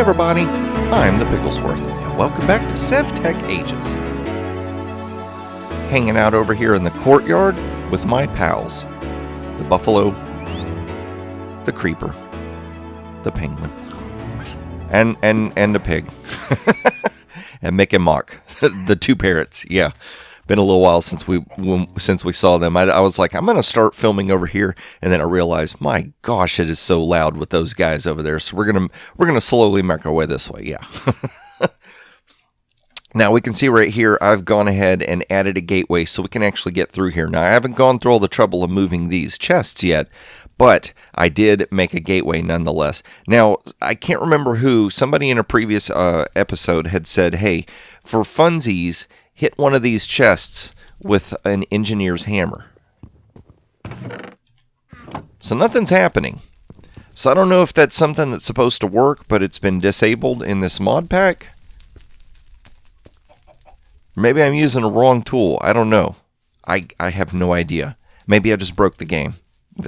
everybody, I'm the Picklesworth, and welcome back to Sevtech Ages. Hanging out over here in the courtyard with my pals. The buffalo, the creeper, the penguin, and the pig. And Mick and Mock, the two parrots, yeah. Been a little while since we saw them. I was like, I'm going to start filming over here, and then I realized, my gosh, it is so loud with those guys over there. So we're gonna slowly make our way this way. Yeah. Now we can see right here, I've gone ahead and added a gateway so we can actually get through here. Now I haven't gone through all the trouble of moving these chests yet, but I did make a gateway nonetheless. Now I can't remember who. Somebody in a previous episode had said, hey, for funsies, hit one of these chests with an engineer's hammer. So nothing's happening. So I don't know if that's something that's supposed to work, but it's been disabled in this mod pack. Maybe I'm using a wrong tool. I don't know. I have no idea. Maybe I just broke the game.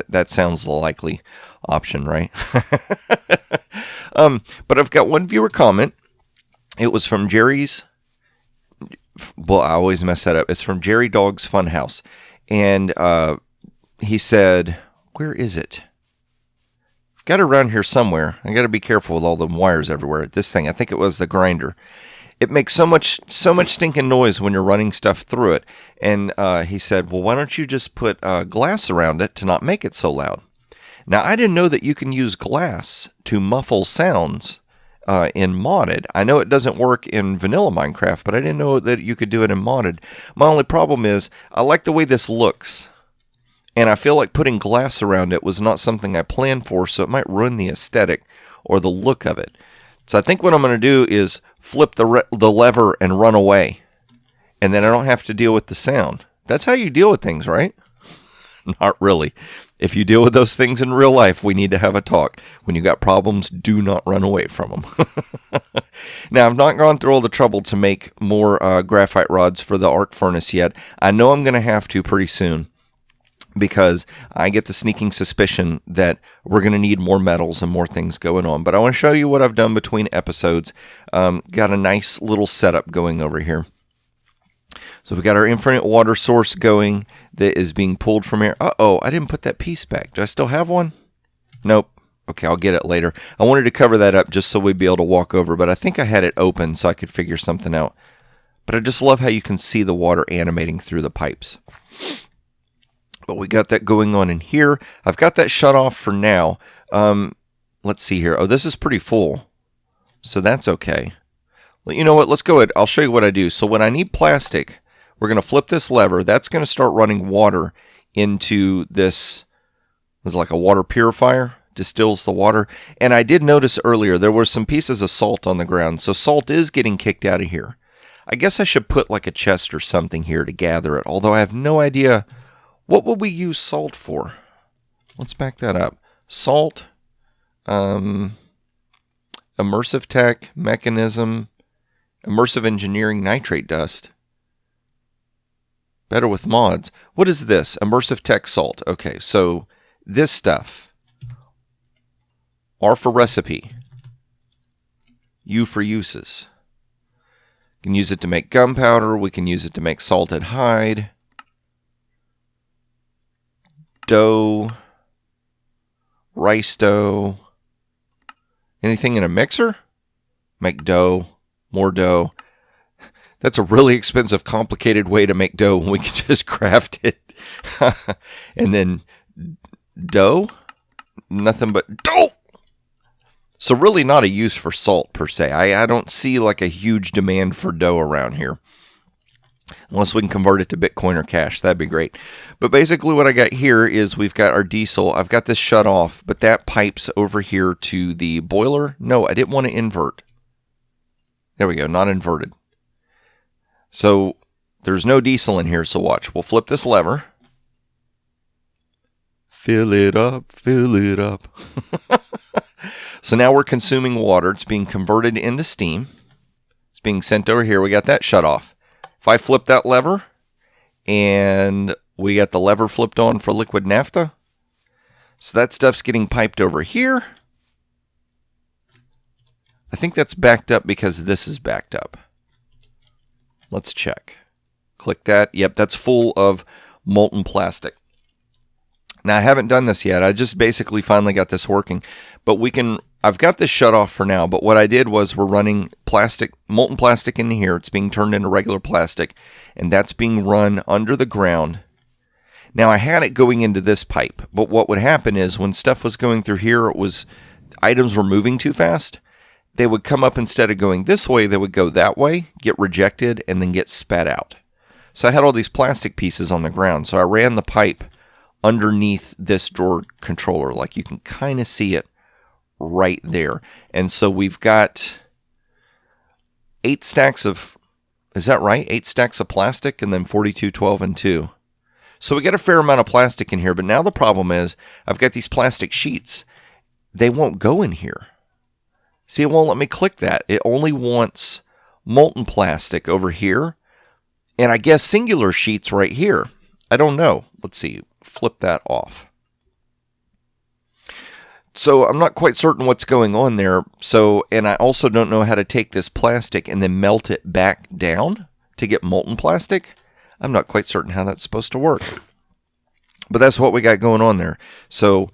That sounds the likely option, right? But I've got one viewer comment. It was from Jerry's. Well, I always mess that up. It's from Jerry Dog's Funhouse. And he said, where is it? I've got it around here somewhere. I got to be careful with all the wires everywhere. This thing, I think it was the grinder. It makes so much stinking noise when you're running stuff through it. And he said, well, why don't you just put glass around it to not make it so loud? Now, I didn't know that you can use glass to muffle sounds in modded. I know it doesn't work in vanilla Minecraft, but I didn't know that you could do it in modded. My only problem is I like the way this looks, and I feel like putting glass around it was not something I planned for, so it might ruin the aesthetic or the look of it. So I think what I'm going to do is flip the lever and run away, and then I don't have to deal with the sound. That's how you deal with things, right? Not really. If you deal with those things in real life, we need to have a talk. When you got problems, do not run away from them. Now, I've not gone through all the trouble to make more graphite rods for the arc furnace yet. I know I'm going to have to pretty soon, because I get the sneaking suspicion that we're going to need more metals and more things going on. But I want to show you what I've done between episodes. Got a nice little setup going over here. So we've got our infinite water source going that is being pulled from here. Uh-oh, I didn't put that piece back. Do I still have one? Nope. Okay, I'll get it later. I wanted to cover that up just so we'd be able to walk over, but I think I had it open so I could figure something out. But I just love how you can see the water animating through the pipes. But we got that going on in here. I've got that shut off for now. Let's see here. Oh, this is pretty full. So that's okay. Well, you know what? Let's go ahead. I'll show you what I do. So when I need plastic, we're going to flip this lever. That's going to start running water into this. It's like a water purifier. Distills the water. And I did notice earlier there were some pieces of salt on the ground. So salt is getting kicked out of here. I guess I should put like a chest or something here to gather it. Although I have no idea. What would we use salt for? Let's back that up. Salt, immersive tech, mechanism, immersive engineering, nitrate dust. Better with mods. What is this? Immersive tech salt. Okay, so this stuff. R for recipe. U for uses. We can use it to make gunpowder. We can use it to make salted hide. Dough, rice dough, anything in a mixer? Make dough, more dough. That's a really expensive, complicated way to make dough when we can just craft it. And then dough, nothing but dough. So really not a use for salt per se. I don't see like a huge demand for dough around here. Unless we can convert it to Bitcoin or cash, that'd be great. But basically what I got here is we've got our diesel. I've got this shut off, but that pipes over here to the boiler. No, I didn't want to invert. There we go, not inverted. So there's no diesel in here, so watch. We'll flip this lever. Fill it up, fill it up. So now we're consuming water. It's being converted into steam. It's being sent over here. We got that shut off. If I flip that lever, and we got the lever flipped on for liquid naphtha, so that stuff's getting piped over here. I think that's backed up because this is backed up. Let's check. Click that. Yep, that's full of molten plastic. Now, I haven't done this yet. I just basically finally got this working. But I've got this shut off for now. But what I did was we're running molten plastic in here. It's being turned into regular plastic. And that's being run under the ground. Now, I had it going into this pipe. But what would happen is when stuff was going through here, items were moving too fast. They would come up, instead of going this way, they would go that way, get rejected, and then get spat out. So I had all these plastic pieces on the ground. So I ran the pipe underneath this drawer controller. Like you can kind of see it right there. And so we've got 8 stacks of, is that right? 8 stacks of plastic and then 42, 12, and 2. So we got a fair amount of plastic in here. But now the problem is I've got these plastic sheets. They won't go in here. See, it won't let me click that. It only wants molten plastic over here. And I guess singular sheets right here. I don't know. Let's see. Flip that off. So I'm not quite certain what's going on there. And I also don't know how to take this plastic and then melt it back down to get molten plastic. I'm not quite certain how that's supposed to work. But that's what we got going on there. So,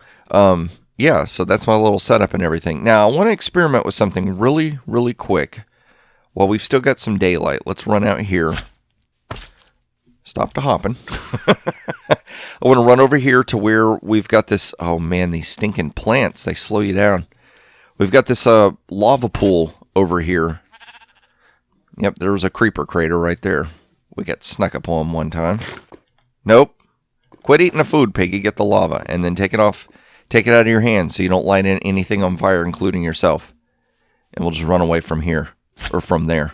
yeah, so that's my little setup and everything. Now, I want to experiment with something really, really quick while we've still got some daylight. Let's run out here. Stop the hopping. I want to run over here to where we've got this. Oh, man, these stinking plants. They slow you down. We've got this lava pool over here. Yep, there was a creeper crater right there. We got snuck up on one time. Nope. Quit eating the food, piggy. Get the lava. And then take it off. Take it out of your hands so you don't light anything on fire, including yourself. And we'll just run away from here. Or from there.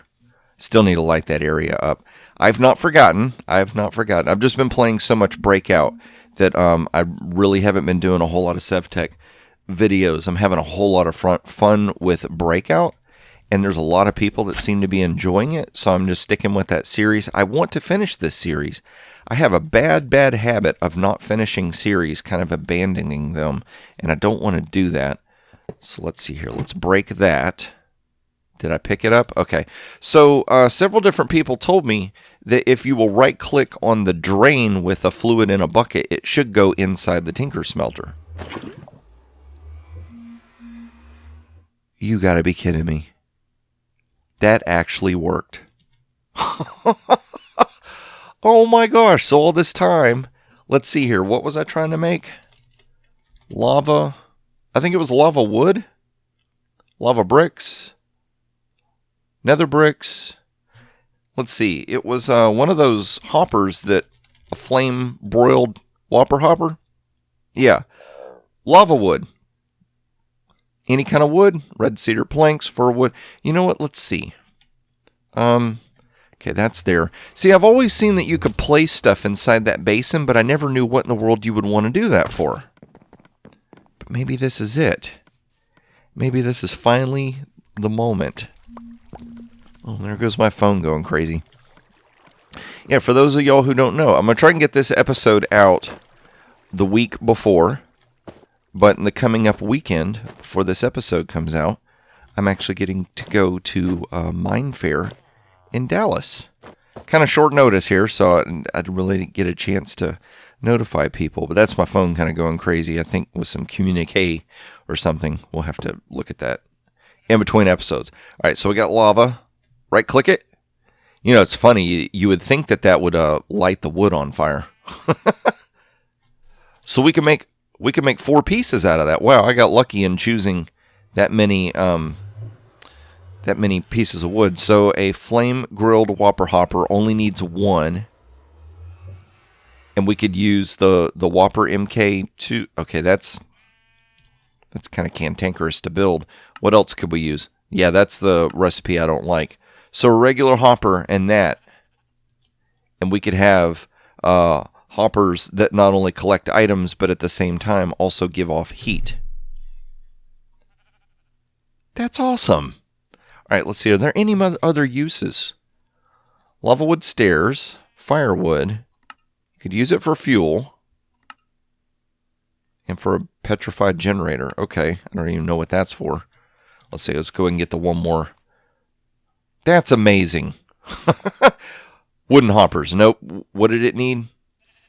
Still need to light that area up. I've not forgotten. I've just been playing so much Breakout that I really haven't been doing a whole lot of Sevtech videos. I'm having a whole lot of fun with Breakout. And there's a lot of people that seem to be enjoying it. So I'm just sticking with that series. I want to finish this series. I have a bad habit of not finishing series, kind of abandoning them. And I don't want to do that. So let's see here. Let's break that. Did I pick it up? Okay. So several different people told me that if you will right-click on the drain with a fluid in a bucket, it should go inside the Tinker Smelter. You gotta be kidding me. That actually worked. Oh my gosh. So all this time, let's see here. What was I trying to make? Lava. I think it was lava wood. Lava bricks. Nether bricks. Let's see. It was one of those hoppers that a flame broiled whopper hopper. Yeah. Lava wood. Any kind of wood. Red cedar planks for wood. You know what? Let's see. Okay, that's there. See, I've always seen that you could place stuff inside that basin, but I never knew what in the world you would want to do that for. But maybe this is it. Maybe this is finally the moment. Oh, there goes my phone going crazy. Yeah, for those of y'all who don't know, I'm going to try and get this episode out the week before. But in the coming up weekend, before this episode comes out, I'm actually getting to go to Mine Fair in Dallas. Kind of short notice here, so I'd really get a chance to notify people. But that's my phone kind of going crazy. I think with some communique or something. We'll have to look at that in between episodes. All right, so we got lava. Right-click it. You know, it's funny. You would think that would light the wood on fire. So we can make 4 pieces out of that. Wow, I got lucky in choosing that many pieces of wood. So a flame-grilled whopper hopper only needs 1. And we could use the Whopper MK2. Okay, that's kind of cantankerous to build. What else could we use? Yeah, that's the recipe I don't like. So a regular hopper and that. And we could have hoppers that not only collect items, but at the same time also give off heat. That's awesome. All right, let's see. Are there any other uses? Lava wood stairs, firewood. You could use it for fuel. And for a petrified generator. Okay, I don't even know what that's for. Let's see. Let's go ahead and get the one more. That's amazing. Wooden hoppers. Nope. What did it need?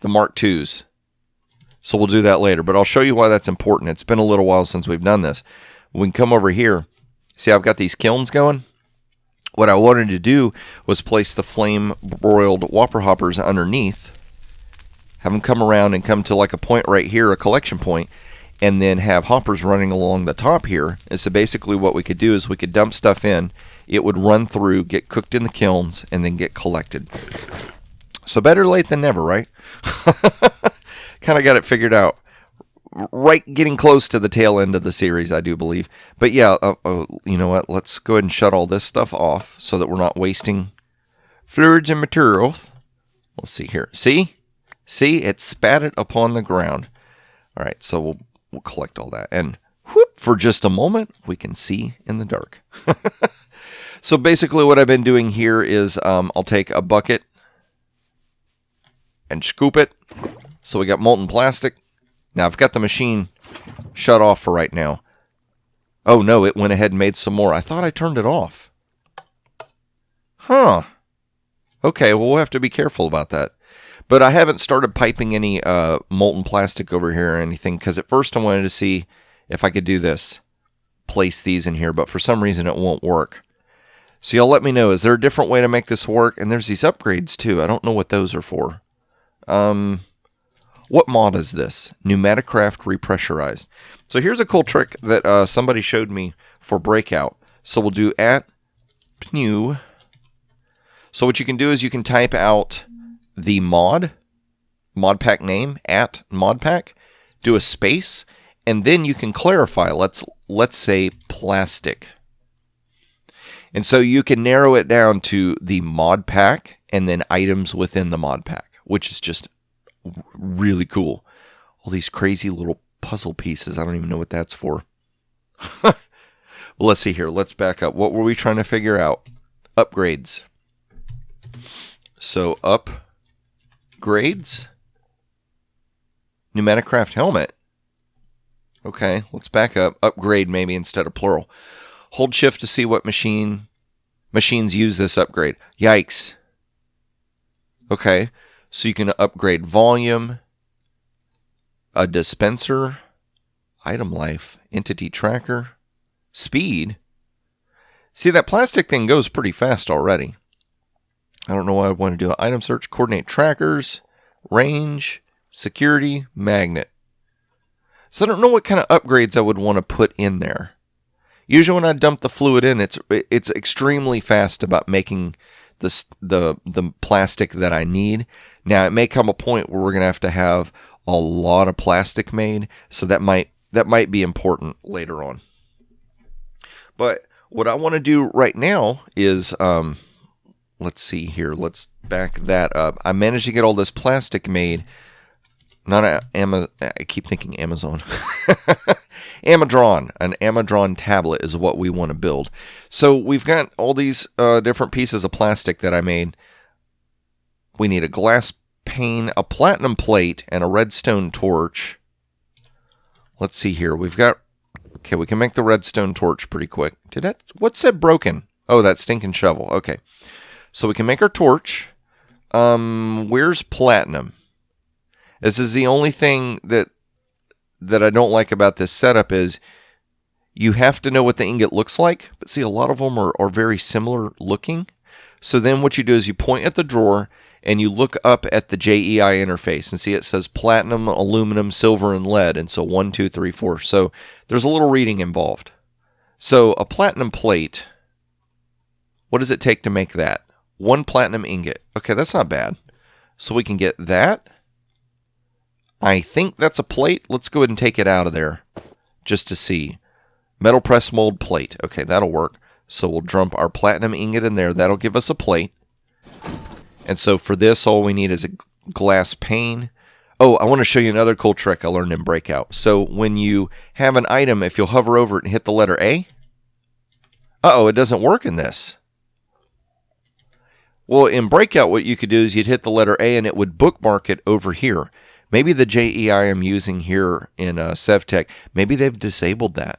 The Mark IIs. So we'll do that later. But I'll show you why that's important. It's been a little while since we've done this. We can come over here. See, I've got these kilns going. What I wanted to do was place the flame broiled whopper hoppers underneath. Have them come around and come to like a point right here, a collection point, and then have hoppers running along the top here. And so basically what we could do is we could dump stuff in. It would run through, get cooked in the kilns, and then get collected. So better late than never, right? Kind of got it figured out. Right, getting close to the tail end of the series, I do believe. But yeah, you know what? Let's go ahead and shut all this stuff off so that we're not wasting fluids and materials. Let's see here. See? See? It spatted upon the ground. All right, so we'll collect all that. And whoop, for just a moment, we can see in the dark. So basically what I've been doing here is I'll take a bucket and scoop it. So we got molten plastic. Now I've got the machine shut off for right now. Oh no, it went ahead and made some more. I thought I turned it off. Huh. Okay, well we'll have to be careful about that. But I haven't started piping any molten plastic over here or anything, because at first I wanted to see if I could do this. Place these in here, but for some reason it won't work. So y'all let me know, is there a different way to make this work? And there's these upgrades too. I don't know what those are for. What mod is this? Pneumaticraft repressurized. So here's a cool trick that somebody showed me for breakout. So we'll do @pnew. So what you can do is you can type out the modpack name, @modpack, do a space, and then you can clarify. Let's say plastic. And so you can narrow it down to the modpack and then items within the modpack, which is just really cool. All these crazy little puzzle pieces. I don't even know what that's for. Well, let's see here. Let's back up. What were we trying to figure out? Upgrades. So upgrades. Pneumaticraft helmet. Okay, let's back up. Upgrade maybe instead of plural. Hold shift to see what machines use this upgrade. Yikes. Okay. So you can upgrade volume, a dispenser, item life, entity tracker, speed. See, that plastic thing goes pretty fast already. I don't know why I want to do an item search, coordinate trackers, range, security, magnet. So I don't know what kind of upgrades I would want to put in there. Usually when I dump the fluid in, it's extremely fast about making the plastic that I need. Now, it may come a point where we're going to have a lot of plastic made, so that might be important later on. But what I want to do right now is, let's see here. Let's back that up. I managed to get all this plastic made. I keep thinking Amazon. Amadron. An Amadron tablet is what we want to build. So we've got all these different pieces of plastic that I made. We need a glass pane, a platinum plate, and a redstone torch. Let's see here. We can make the redstone torch pretty quick. What said broken? Oh, that stinking shovel. Okay. So we can make our torch. Where's platinum? This is the only thing that I don't like about this setup is you have to know what the ingot looks like. But see, a lot of them are very similar looking. So then what you do is you point at the drawer and you look up at the JEI interface and see it says platinum, aluminum, silver, and lead. And so 1, 2, 3, 4. So there's a little reading involved. So a platinum plate, what does it take to make that? 1 platinum ingot. Okay, that's not bad. So we can get that. I think that's a plate. Let's go ahead and take it out of there just to see. Metal press mold plate. Okay, that'll work. So we'll dump our platinum ingot in there. That'll give us a plate. And so for this, all we need is a glass pane. Oh, I want to show you another cool trick I learned in Breakout. So when you have an item, if you'll hover over it and hit the letter A. Uh-oh, it doesn't work in this. Well, in Breakout, what you could do is you'd hit the letter A and it would bookmark it over here. Maybe the JEI I'm using here in Sevtech, maybe they've disabled that.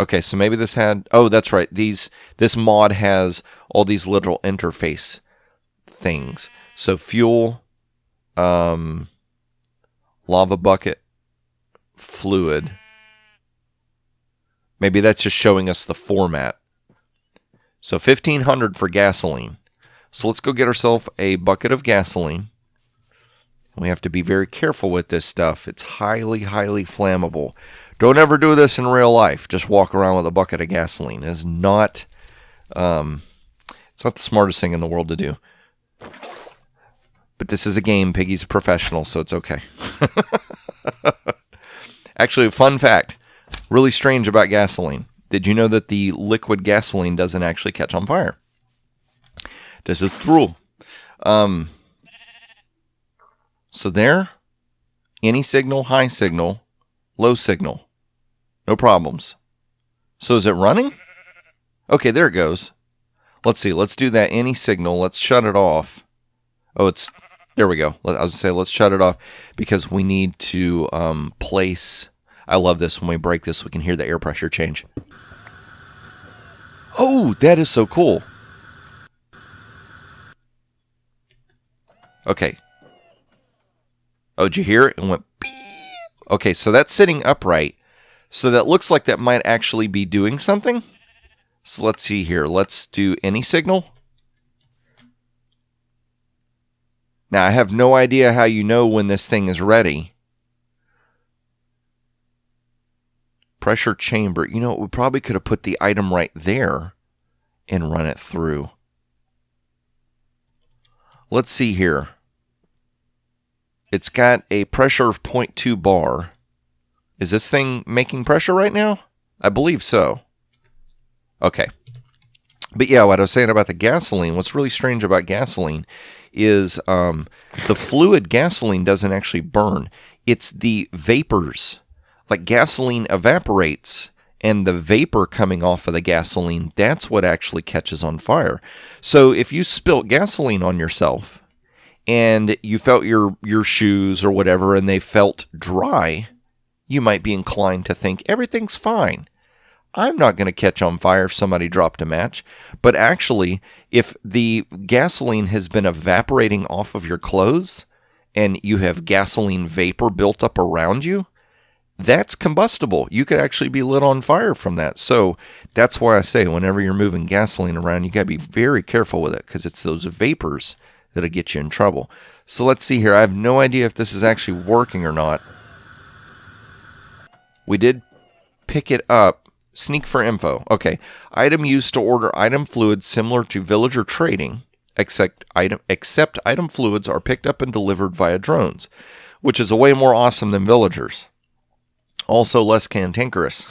Okay, so maybe this had... Oh, that's right. This mod has all these little interface things. So fuel, lava bucket, fluid. Maybe that's just showing us the format. So 1,500 for gasoline. So let's go get ourselves a bucket of gasoline. We have to be very careful with this stuff. It's highly, highly flammable. Don't ever do this in real life. Just walk around with a bucket of gasoline. It's not the smartest thing in the world to do. But this is a game. Piggy's a professional, so it's okay. Actually, a fun fact. Really strange about gasoline. Did you know that the liquid gasoline doesn't actually catch on fire? This is true. So there, any signal, high signal, low signal. No problems. So is it running? Okay, there it goes. Let's see. Let's do that any signal. Let's shut it off. Oh, there we go. I was going to say, let's shut it off because we need to place... I love this. When we break this, we can hear the air pressure change. Oh, that is so cool. Okay. Oh, did you hear it? It went beep. Okay, so that's sitting upright. So that looks like that might actually be doing something. So let's see here. Let's do any signal. Now, I have no idea how you know when this thing is ready. Pressure chamber. You know, we probably could have put the item right there and run it through. Let's see here. It's got a pressure of 0.2 bar. Is this thing making pressure right now? I believe so. Okay. But yeah, what I was saying about the gasoline, what's really strange about gasoline is the fluid gasoline doesn't actually burn. It's the vapors. Like gasoline evaporates, and the vapor coming off of the gasoline, that's what actually catches on fire. So if you spilt gasoline on yourself, and you felt your shoes or whatever, and they felt dry, you might be inclined to think everything's fine. I'm not going to catch on fire if somebody dropped a match. But actually, if the gasoline has been evaporating off of your clothes, and you have gasoline vapor built up around you, that's combustible. You could actually be lit on fire from that. So that's why I say whenever you're moving gasoline around, you got to be very careful with it because it's those vapors that'll get you in trouble. So let's see here. I have no idea if this is actually working or not. We did pick it up. Sneak for info. Okay. Item used to order item fluids similar to villager trading, except item fluids are picked up and delivered via drones, which is a way more awesome than villagers. Also less cantankerous.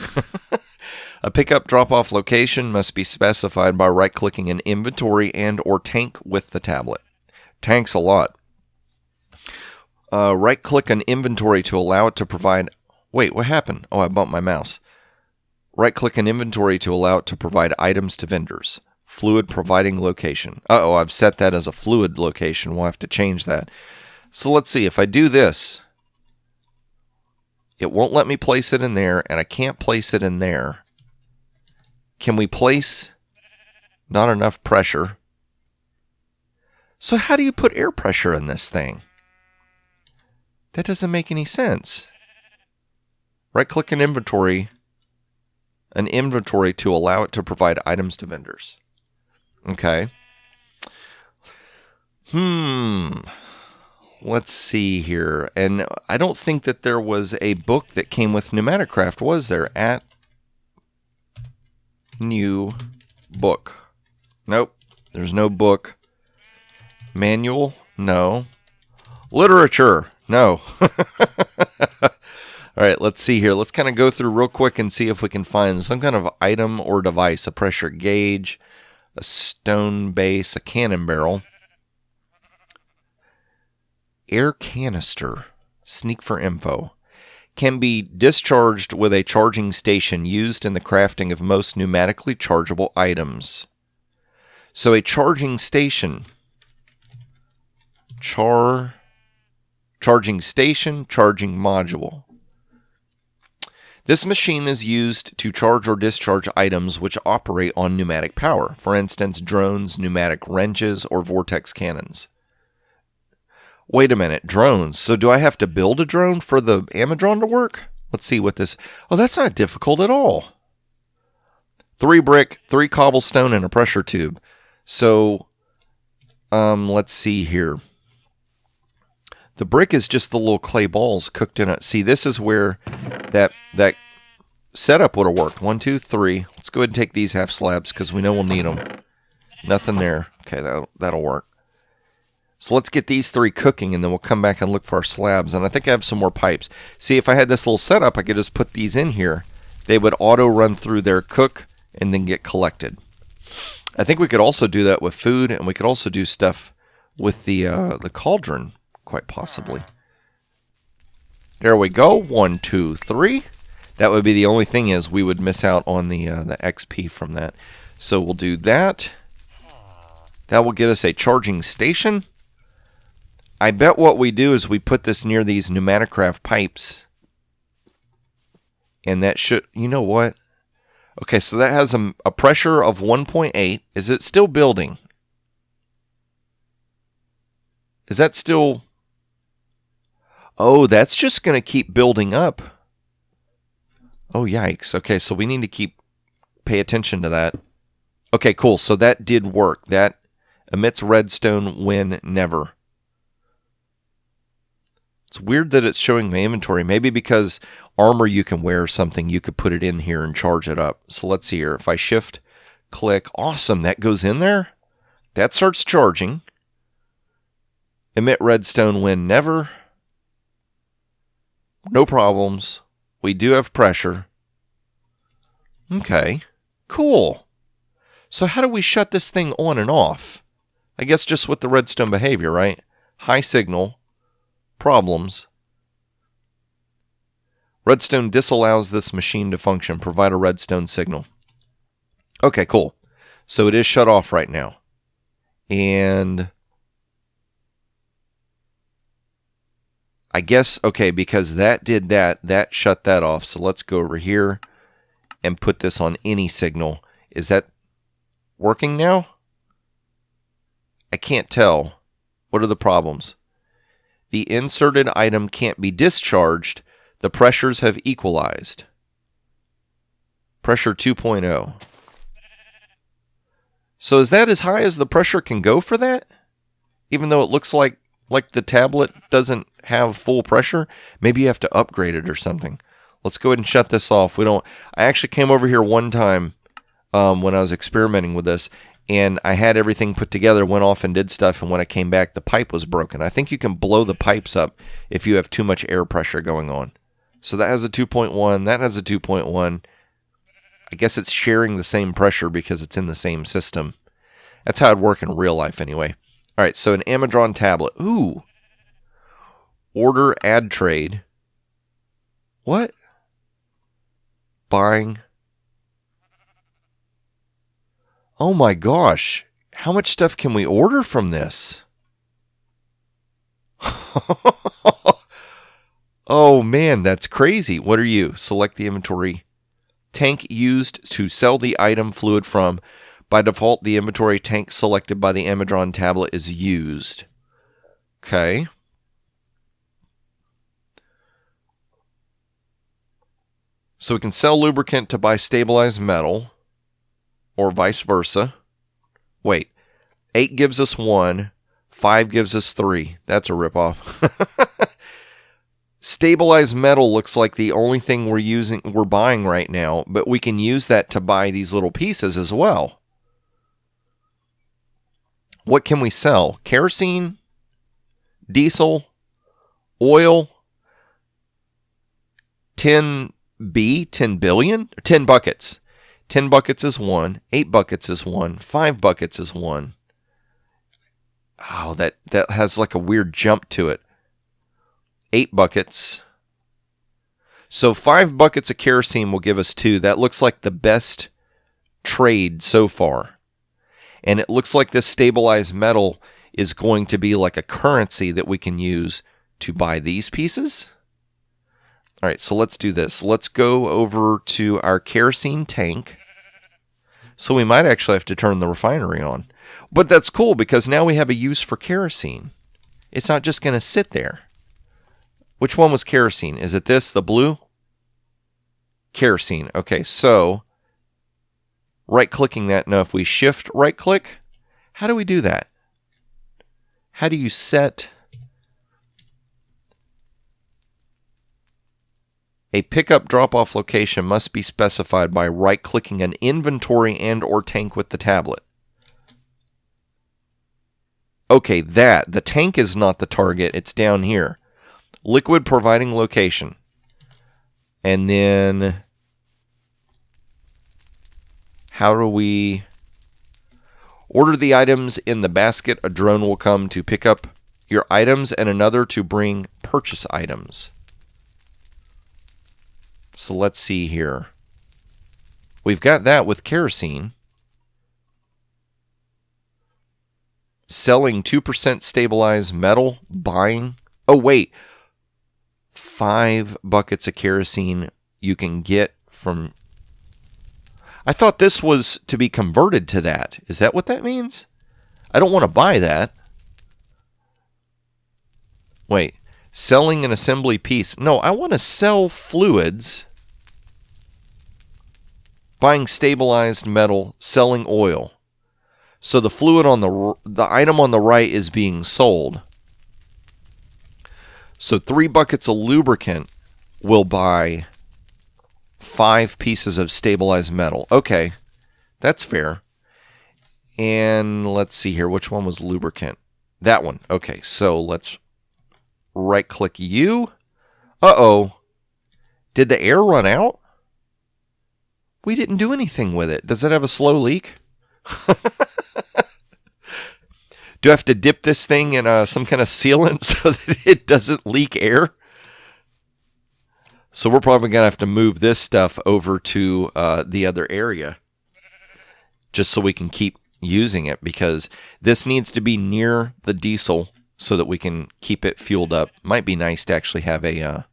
A pickup drop-off location must be specified by right-clicking an inventory and or tank with the tablet. Tanks a lot. Right-click an inventory to allow it to provide... Wait, what happened? Oh, I bumped my mouse. Right-click an inventory to allow it to provide items to vendors. Fluid providing location. Uh-oh, I've set that as a fluid location. We'll have to change that. So let's see. If I do this... It won't let me place it in there, and I can't place it in there. Can we place not enough pressure? So how do you put air pressure in this thing? That doesn't make any sense. Right-click an inventory to allow it to provide items to vendors. Okay. Let's see here. And I don't think that there was a book that came with Pneumaticraft, was there? At new book. Nope. There's no book. Manual? No. Literature? No. All right, let's see here. Let's kind of go through real quick and see if we can find some kind of item or device. A pressure gauge, a stone base, a cannon barrel. Air canister, sneak for info, can be discharged with a charging station used in the crafting of most pneumatically chargeable items. So a charging station, charging station, charging module. This machine is used to charge or discharge items which operate on pneumatic power. For instance, drones, pneumatic wrenches, or vortex cannons. Wait a minute, drones. So do I have to build a drone for the Amadron to work? Let's see what this... Oh, that's not difficult at all. 3 brick, 3 cobblestone, and a pressure tube. So, let's see here. The brick is just the little clay balls cooked in it. See, this is where that setup would have worked. 1, 2, 3. Let's go ahead and take these half slabs because we know we'll need them. Nothing there. Okay, that'll work. So let's get these 3 cooking, and then we'll come back and look for our slabs. And I think I have some more pipes. See, if I had this little setup, I could just put these in here. They would auto run through their cook and then get collected. I think we could also do that with food, and we could also do stuff with the cauldron, quite possibly. There we go. 1, 2, 3. That would be the only thing is we would miss out on the XP from that. So we'll do that. That will get us a charging station. I bet what we do is we put this near these Pneumaticraft pipes. And that should... You know what? Okay, so that has a pressure of 1.8. Is it still building? Is that still... Oh, that's just going to keep building up. Oh, yikes. Okay, so we need to pay attention to that. Okay, cool. So that did work. That emits redstone when never. It's weird that it's showing my inventory. Maybe because armor you can wear or something, you could put it in here and charge it up. So let's see here. If I shift, click, awesome, that goes in there. That starts charging. Emit redstone when never. No problems. We do have pressure. Okay, cool. So how do we shut this thing on and off? I guess just with the redstone behavior, right? High signal. Problems. Redstone disallows this machine to function. Provide a redstone signal. Okay, cool. So it is shut off right now. And I guess, okay, because that did that shut that off. So let's go over here and put this on any signal. Is that working now? I can't tell. What are the problems? The inserted item can't be discharged. The pressures have equalized. Pressure 2.0. So is that as high as the pressure can go for that? Even though it looks like the tablet doesn't have full pressure? Maybe you have to upgrade it or something. Let's go ahead and shut this off. I actually came over here one time when I was experimenting with this, and I had everything put together, went off and did stuff, and when I came back, the pipe was broken. I think you can blow the pipes up if you have too much air pressure going on. So that has a 2.1, that has a 2.1. I guess it's sharing the same pressure because it's in the same system. That's how it'd work in real life anyway. All right, so an Amadron tablet. Ooh. Order, add trade. What? Buying. Oh my gosh. How much stuff can we order from this? Oh man, that's crazy. What are you? Select the inventory. Tank used to sell the item fluid from. By default, the inventory tank selected by the Amadron tablet is used. Okay. So we can sell lubricant to buy stabilized metal. Or vice versa. Wait. 8 gives us 1. 5 gives us 3. That's a ripoff. Stabilized metal looks like the only thing we're buying right now, but we can use that to buy these little pieces as well. What can we sell? Kerosene, diesel, oil, 10 billion, or 10 buckets. 10 buckets is 1, 8 buckets is 1, 5 buckets is 1. Oh, that has like a weird jump to it. 8 buckets. So 5 buckets of kerosene will give us 2. That looks like the best trade so far. And it looks like this stabilized metal is going to be like a currency that we can use to buy these pieces. All right, so let's do this. Let's go over to our kerosene tank. So we might actually have to turn the refinery on. But that's cool because now we have a use for kerosene. It's not just going to sit there. Which one was kerosene? Is it this, the blue? Kerosene. Okay, so right-clicking that. Now, if we shift right-click, how do we do that? How do you set a pickup drop-off location must be specified by right-clicking an inventory and or tank with the tablet. Okay, the tank is not the target. It's down here. Liquid providing location. And then how do we order the items in the basket? A drone will come to pick up your items and another to bring purchase items. So let's see here. We've got that with kerosene. Selling 2% stabilized metal. Buying. Oh, wait. 5 buckets of kerosene you can get from... I thought this was to be converted to that. Is that what that means? I don't want to buy that. Wait. Selling an assembly piece. No, I want to sell fluids. Buying stabilized metal, selling oil. So the fluid on the item on the right is being sold. So 3 buckets of lubricant will buy 5 pieces of stabilized metal. Okay, that's fair. And let's see here. Which one was lubricant? That one. Okay, so let's right-click you. Uh-oh. Did the air run out? We didn't do anything with it. Does it have a slow leak? Do I have to dip this thing in some kind of sealant so that it doesn't leak air? So we're probably going to have to move this stuff over to the other area just so we can keep using it, because this needs to be near the diesel so that we can keep it fueled up. Might be nice to actually have a...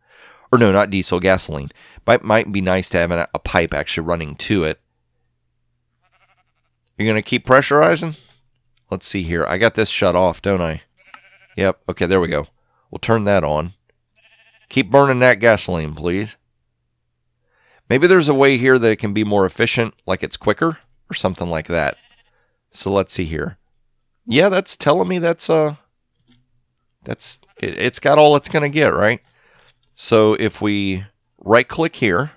or no, not diesel, gasoline. Might be nice to have a pipe actually running to it. You're going to keep pressurizing? Let's see here. I got this shut off, don't I? Yep. Okay, there we go. We'll turn that on. Keep burning that gasoline, please. Maybe there's a way here that it can be more efficient, like it's quicker or something like that. So let's see here. Yeah, that's telling me it's got all it's going to get, right? So if we right-click here,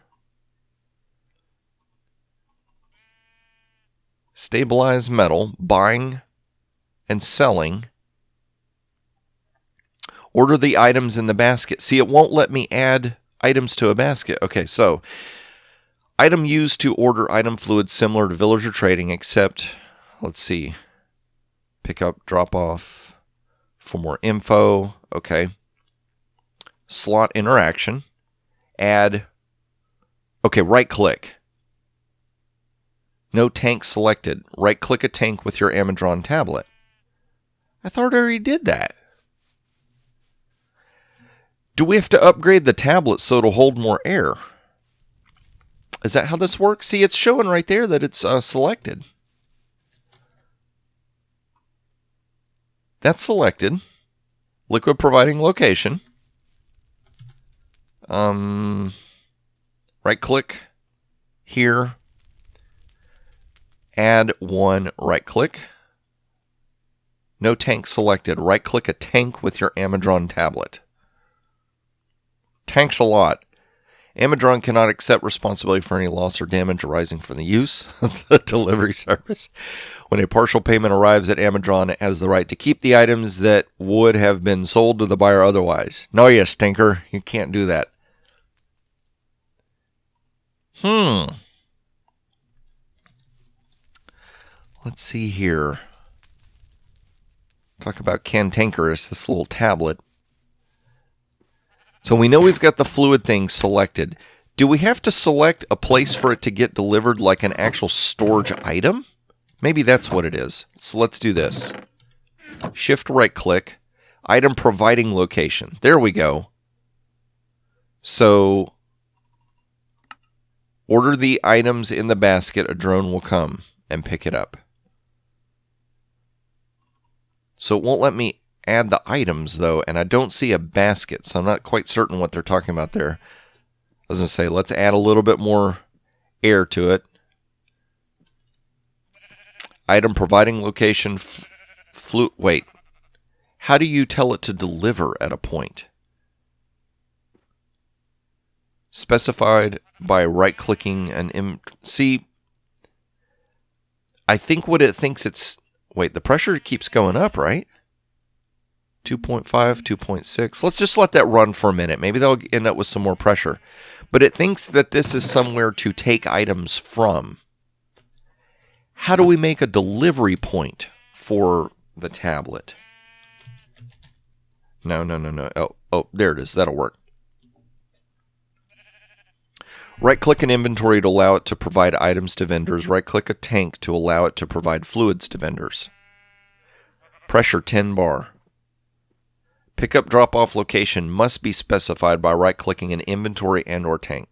stabilize metal, buying and selling, order the items in the basket. See, it won't let me add items to a basket. Okay, so item used to order item fluid similar to villager trading, except, let's see, pick up, drop off for more info. Okay. Slot interaction, add, okay, right click. No tank selected. Right click a tank with your Amadron tablet. I thought I already did that. Do we have to upgrade the tablet so it'll hold more air? Is that how this works? See, it's showing right there that it's selected. That's selected. Liquid providing location. Right click here. Add one, right click. No tank selected. Right click a tank with your Amadron tablet. Tanks a lot. Amadron cannot accept responsibility for any loss or damage arising from the use of the delivery service. When a partial payment arrives at Amadron, it has the right to keep the items that would have been sold to the buyer otherwise. No, you stinker. You can't do that. Let's see here. Talk about cantankerous, this little tablet. So we know we've got the fluid thing selected. Do we have to select a place for it to get delivered, like an actual storage item? Maybe that's what it is. So let's do this. Shift right click. Item providing location. There we go. So order the items in the basket. A drone will come and pick it up. So it won't let me add the items, though, and I don't see a basket, so I'm not quite certain what they're talking about there. I was going to say, let's add a little bit more air to it. Item providing location, wait. How do you tell it to deliver at a point? Specified by right-clicking an see, I think what it thinks it's... Wait, the pressure keeps going up, right? 2.5, 2.6. Let's just let that run for a minute. Maybe they'll end up with some more pressure. But it thinks that this is somewhere to take items from. How do we make a delivery point for the tablet? No. Oh, there it is. That'll work. Right-click an inventory to allow it to provide items to vendors. Right-click a tank to allow it to provide fluids to vendors. Pressure 10 bar. Pickup drop-off location must be specified by right-clicking an inventory and or tank.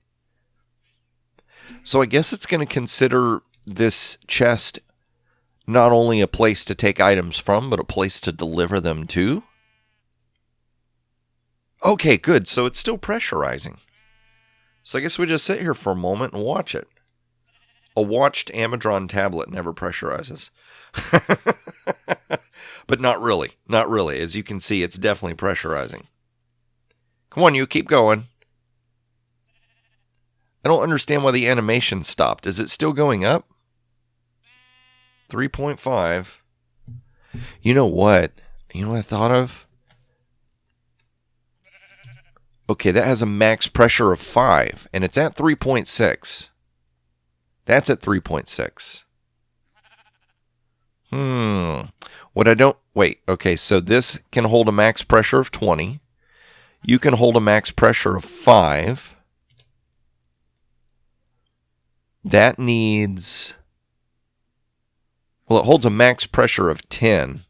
So I guess it's going to consider this chest not only a place to take items from, but a place to deliver them to. Okay, good. So it's still pressurizing. So I guess we just sit here for a moment and watch it. A watched Amadron tablet never pressurizes. But not really. Not really. As you can see, it's definitely pressurizing. Come on, you keep going. I don't understand why the animation stopped. Is it still going up? 3.5. You know what? You know what I thought of? Okay, that has a max pressure of 5, and it's at 3.6. That's at 3.6. What I don't... Wait, okay, so this can hold a max pressure of 20. You can hold a max pressure of 5. That needs... Well, it holds a max pressure of 10.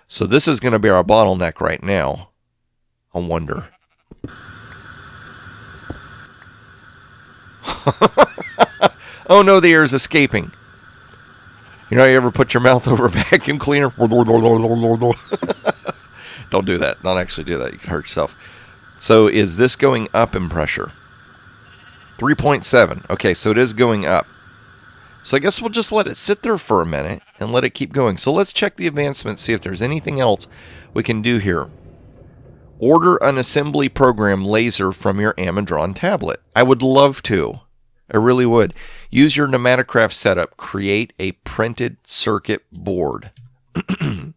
So this is going to be our bottleneck right now. I wonder. Oh no, the air is escaping. You know, you ever put your mouth over a vacuum cleaner? Don't do that. Don't actually do that. You can hurt yourself. So is this going up in pressure? 3.7. Okay, so it is going up. So I guess we'll just let it sit there for a minute and let it keep going. So let's check the advancement, see if there's anything else we can do here. Order an assembly program laser from your Amadron tablet. I would love to. I really would. Use your Pneumaticraft setup. Create a printed circuit board. I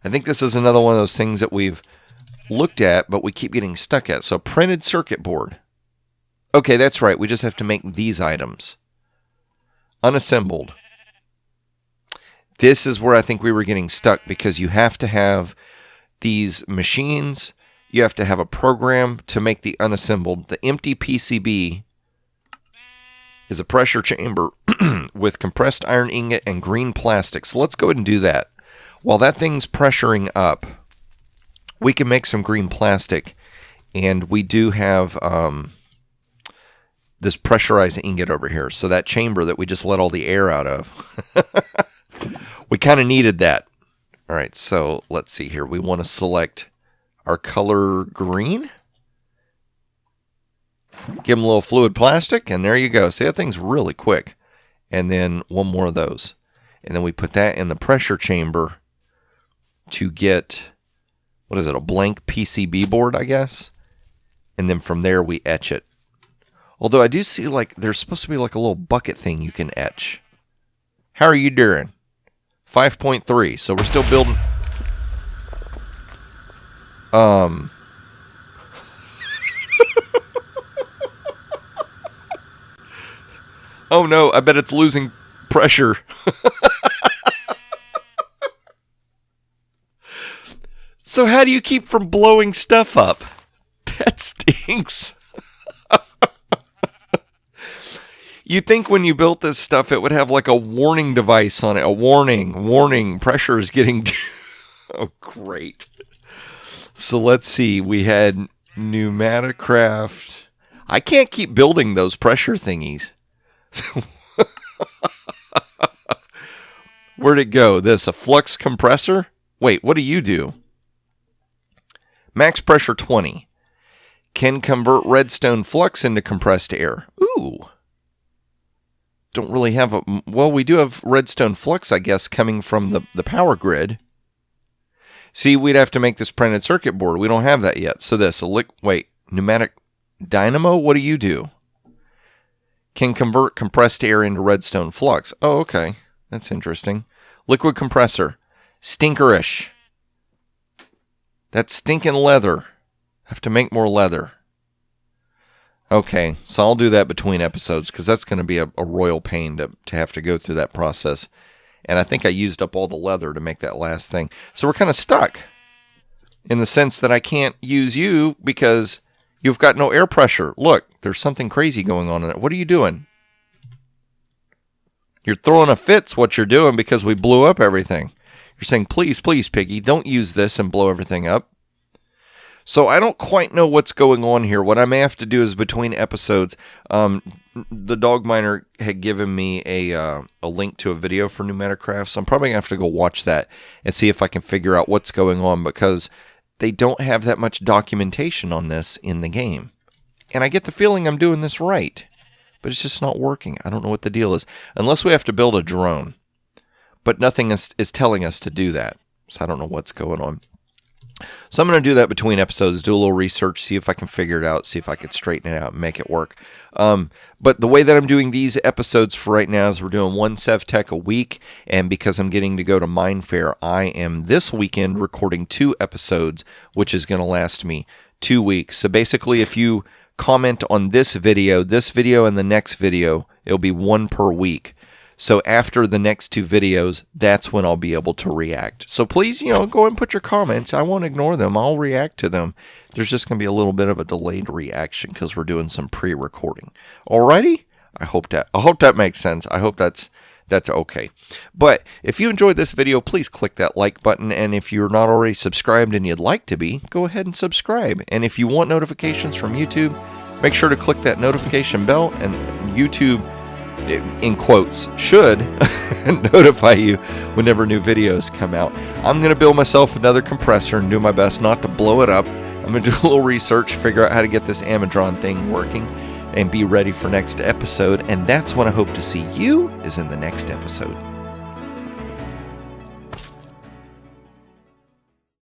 think this is another one of those things that we've looked at, but we keep getting stuck at. So printed circuit board. Okay, that's right. We just have to make these items. Unassembled. This is where I think we were getting stuck, because you have to have these machines. You have to have a program to make the unassembled. The empty PCB is a pressure chamber with compressed iron ingot and green plastic. So let's go ahead and do that. While that thing's pressuring up, we can make some green plastic. And we do have this pressurized ingot over here. So that chamber that we just let all the air out of, we kind of needed that. All right, so let's see here. We want to select our color green. Give them a little fluid plastic, and there you go. See, that thing's really quick. And then one more of those. And then we put that in the pressure chamber to get, what is it, a blank PCB board, I guess? And then from there, we etch it. Although I do see, like, there's supposed to be like a little bucket thing you can etch. How are you doing? 5.3, so we're still building. Oh no, I bet it's losing pressure. So how do you keep from blowing stuff up? That stinks. You'd think when you built this stuff, it would have like a warning device on it. A warning, pressure is getting... Oh, great. So let's see. We had Pneumaticraft. I can't keep building those pressure thingies. Where'd it go? This, a flux compressor? Wait, what do you do? Max pressure 20. Can convert redstone flux into compressed air. Ooh. Don't really have a... Well, we do have redstone flux, I guess, coming from the power grid. See, we'd have to make this printed circuit board. We don't have that yet. So this, wait, pneumatic dynamo? What do you do? Can convert compressed air into redstone flux. Oh, okay. That's interesting. Liquid compressor. Stinkerish. That's stinking leather. Have to make more leather. Okay, so I'll do that between episodes because that's going to be a royal pain to have to go through that process. And I think I used up all the leather to make that last thing. So we're kind of stuck in the sense that I can't use you because you've got no air pressure. Look, there's something crazy going on in it. What are you doing? You're throwing a fit's what you're doing because we blew up everything. You're saying, please, please, Piggy, don't use this and blow everything up. So I don't quite know what's going on here. What I may have to do is between episodes, the dog miner had given me a link to a video for Pneumaticraft, so I'm probably going to have to go watch that and see if I can figure out what's going on because they don't have that much documentation on this in the game. And I get the feeling I'm doing this right, but it's just not working. I don't know what the deal is, unless we have to build a drone. But nothing is telling us to do that, so I don't know what's going on. So I'm going to do that between episodes, do a little research, see if I can figure it out, see if I can straighten it out and make it work. But the way that I'm doing these episodes for right now is we're doing one Sevtech a week, and because I'm getting to go to Mine Fair, I am this weekend recording 2 episodes, which is going to last me 2 weeks. So basically, if you comment on this video, and the next video, it'll be 1 per week. So after the next 2 videos, that's when I'll be able to react. So please, go and put your comments. I won't ignore them. I'll react to them. There's just going to be a little bit of a delayed reaction because we're doing some pre-recording. Alrighty? I hope that makes sense. I hope that's okay. But if you enjoyed this video, please click that like button. And if you're not already subscribed and you'd like to be, go ahead and subscribe. And if you want notifications from YouTube, make sure to click that notification bell, and YouTube, in quotes, should notify you whenever new videos come out. I'm going to build myself another compressor and do my best not to blow it up. I'm going to do a little research, figure out how to get this Amadron thing working, and be ready for next episode. And that's when I hope to see you, is in the next episode.